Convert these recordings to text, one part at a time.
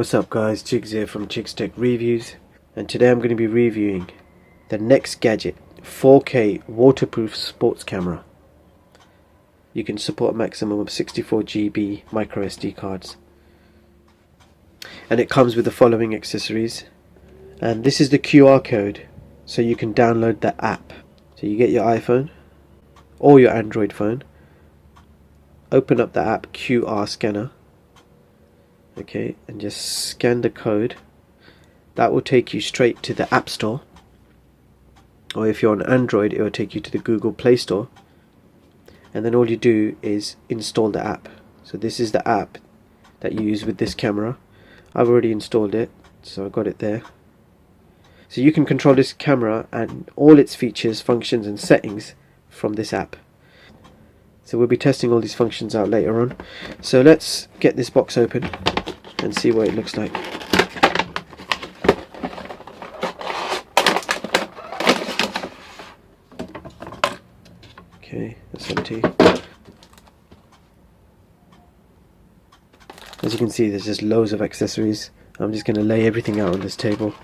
What's up guys, Chigs here from Chigs Tech Reviews, and today I'm going to be reviewing the NexGadget 4K waterproof sports camera. You can support a maximum of 64 GB micro SD cards, and it comes with the following accessories. And this is the QR code, so you can download the app. So you get your iPhone or your Android phone, open up the app QR scanner, okay, and just scan the code. That will take you straight to the App Store, or if you're on Android it will take you to the Google Play Store, and then all you do is install the app. So this is the app that you use with this camera. I've already installed it, so I got it there. So you can control this camera and all its features, functions and settings from this app. So we'll be testing all these functions out later on. So let's get this box open and see what it looks like. Okay, that's empty. As you can see, there's just loads of accessories. I'm just going to lay everything out on this table.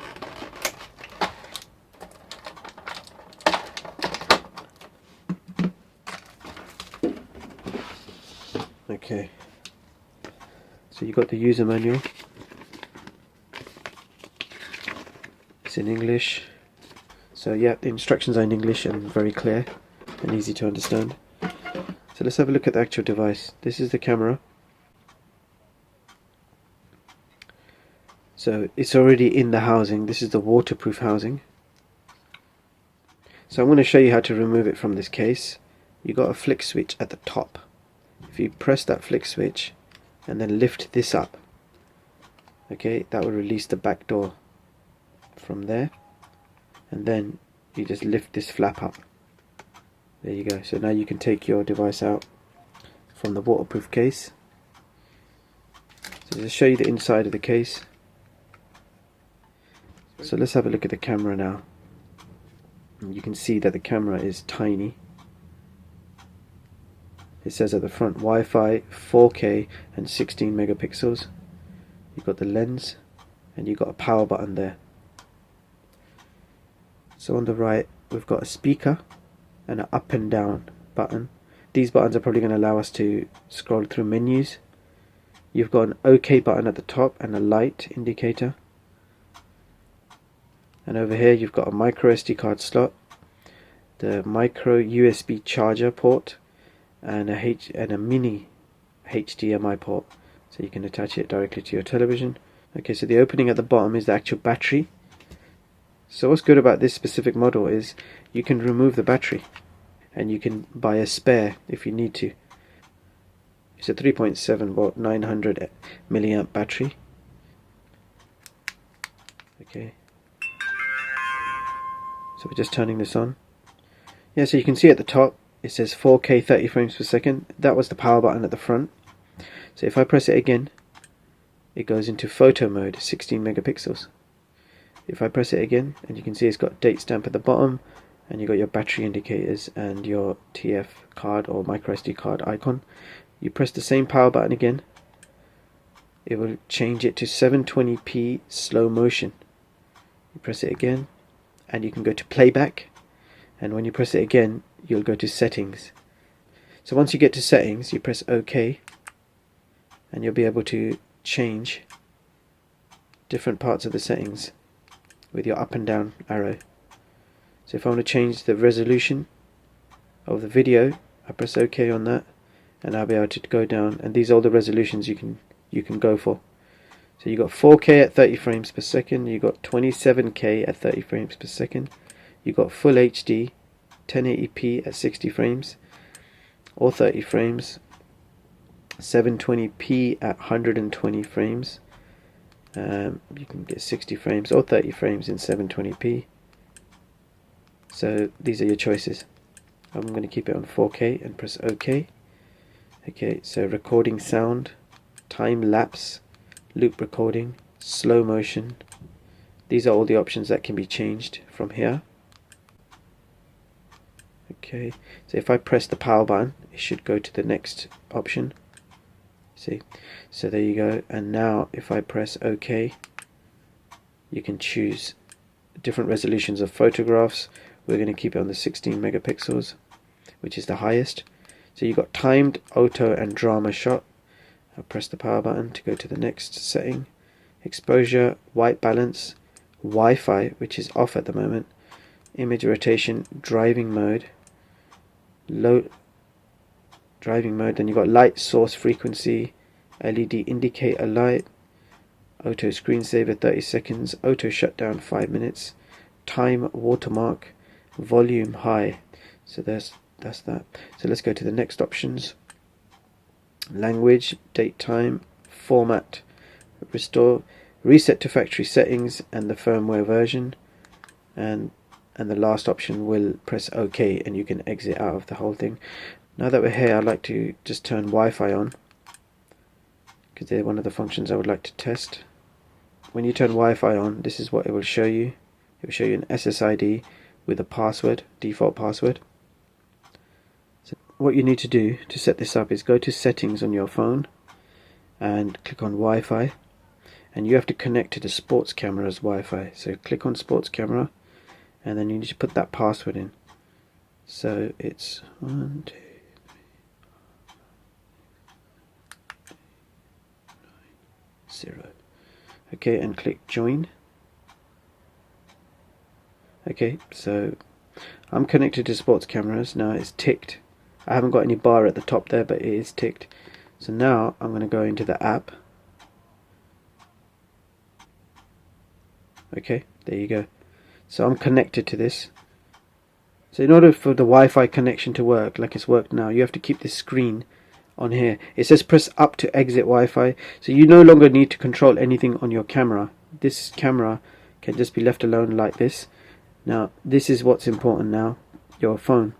Okay, so you got the user manual. It's in English. So yeah, the instructions are in English and very clear and easy to understand. So let's have a look at the actual device. This is the camera. So it's already in the housing. This is the waterproof housing. So I'm going to show you how to remove it from this case. You got a flick switch at the top. If you press that flick switch and then lift this up, okay, that will release the back door from there, and then you just lift this flap up. There you go. So now you can take your device out from the waterproof case. So just show you the inside of the case. So let's have a look at the camera now. And you can see that the camera is tiny. It says at the front Wi-Fi, 4K and 16 megapixels. You've got the lens and you've got a power button there. So on the right we've got a speaker and an up and down button. These buttons are probably going to allow us to scroll through menus. You've got an OK button at the top and a light indicator. And over here you've got a micro SD card slot, the micro USB charger port, and a mini HDMI port, so you can attach it directly to your television. Okay, so the opening at the bottom is the actual battery. So what's good about this specific model is you can remove the battery and you can buy a spare if you need to. It's a 3.7 volt 900 milliamp battery. Okay, so we're just turning this on. Yeah, so you can see at the top it says 4K 30 frames per second. That was the power button at the front. So if I press it again, it goes into photo mode, 16 megapixels. If I press it again, and you can see it's got date stamp at the bottom, and you've got your battery indicators and your TF card or micro SD card icon. You press the same power button again, it will change it to 720p slow motion. You press it again and you can go to playback, and when you press it again you'll go to settings. So once you get to settings you press OK and you'll be able to change different parts of the settings with your up and down arrow. So if I want to change the resolution of the video, I press OK on that and I'll be able to go down, and these are all the resolutions you can go for. So you got 4K at 30 frames per second, you got 27K at 30 frames per second, you got full HD 1080p at 60 frames or 30 frames, 720p at 120 frames, you can get 60 frames or 30 frames in 720p. So these are your choices. I'm going to keep it on 4K and press OK. Okay, so recording sound, time lapse, loop recording, slow motion. These are all the options that can be changed from here. Okay, so if I press the power button, it should go to the next option. See, so there you go. And now if I press OK, you can choose different resolutions of photographs. We're going to keep it on the 16 megapixels, which is the highest. So you've got timed, auto and drama shot. I'll press the power button to go to the next setting. Exposure, white balance, Wi-Fi, which is off at the moment, image rotation, driving mode, low driving mode. Then you've got light source frequency, LED indicator light, auto screensaver 30 seconds, auto shutdown 5 minutes, time watermark, volume high. So that's that. So let's go to the next options. Language, date, time, format, restore, reset to factory settings, and the firmware version. And the last option will press OK, and you can exit out of the whole thing. Now that we're here, I'd like to just turn Wi-Fi on, because they're one of the functions I would like to test. When you turn Wi-Fi on, this is what it will show you. It will show you an SSID with a password, default password. So what you need to do to set this up is go to settings on your phone and click on Wi-Fi, and you have to connect to the sports camera's Wi-Fi. So click on sports camera, and then you need to put that password in. So it's 1, 2, 3, 0. Okay, and click join. Okay, so I'm connected to sports cameras. Now it's ticked. I haven't got any bar at the top there, but it is ticked. So now I'm going to go into the app. Okay, there you go. So I'm connected to this. So in order for the Wi-Fi connection to work like it's worked now, you have to keep this screen on here. It says press up to exit Wi-Fi. So you no longer need to control anything on your camera. This camera can just be left alone like this. Now this is what's important now, your phone.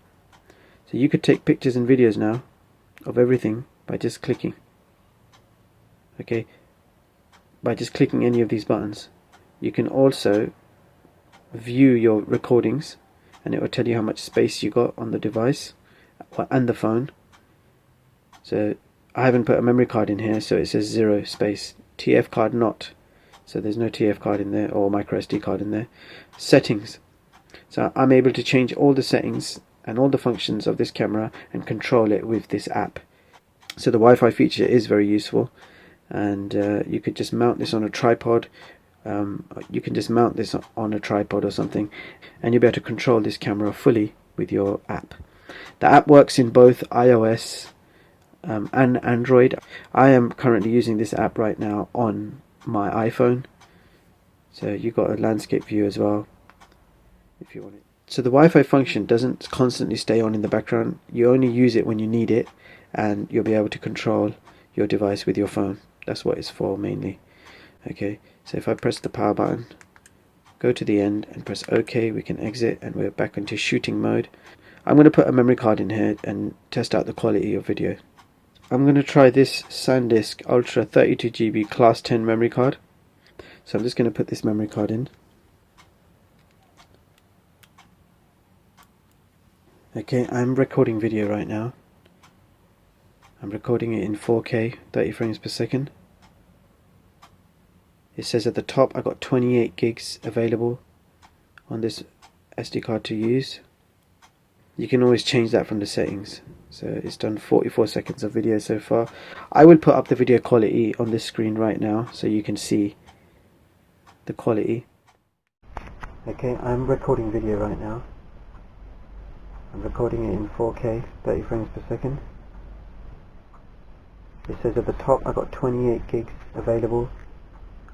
So you could take pictures and videos now of everything by just clicking. Okay, by just clicking any of these buttons. You can also view your recordings, and it will tell you how much space you got on the device and the phone. So I haven't put a memory card in here, so it says 0 space. TF card not. So there's no TF card in there or micro SD card in there. Settings. So I'm able to change all the settings and all the functions of this camera and control it with this app. So the Wi-Fi feature is very useful, and you could just mount this on a tripod. You can just mount this on a tripod or something, and you'll be able to control this camera fully with your app. The app works in both iOS and Android. I am currently using this app right now on my iPhone. So you've got a landscape view as well if you want it. So the Wi-Fi function doesn't constantly stay on in the background. You only use it when you need it, and you'll be able to control your device with your phone. That's what it's for mainly. Okay, so if I press the power button, go to the end and press OK, we can exit, and we're back into shooting mode. I'm going to put a memory card in here and test out the quality of video. I'm going to try this SanDisk Ultra 32GB Class 10 memory card. So I'm just going to put this memory card in. Okay, I'm recording video right now. I'm recording it in 4K, 30 frames per second. It says at the top I got 28 gigs available on this SD card to use. You can always change that from the settings. So it's done 44 seconds of video so far. I will put up the video quality on this screen right now so you can see the quality. Okay, I'm recording video right now. I'm recording it in 4K, 30 frames per second. It says at the top I got 28 gigs available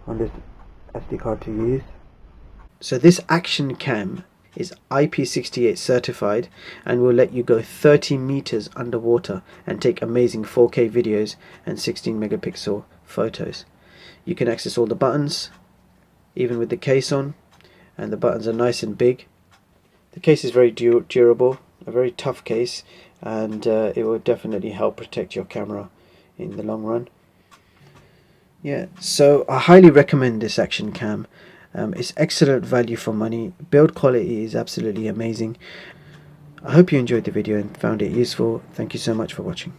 on this SD card to use. So this action cam is IP68 certified and will let you go 30 meters underwater and take amazing 4K videos and 16 megapixel photos. You can access all the buttons even with the case on, and the buttons are nice and big. The case is very durable, a very tough case, and it will definitely help protect your camera in the long run. Yeah, so I highly recommend this action cam. It's excellent value for money. Build quality is absolutely amazing. I hope you enjoyed the video and found it useful. Thank you so much for watching.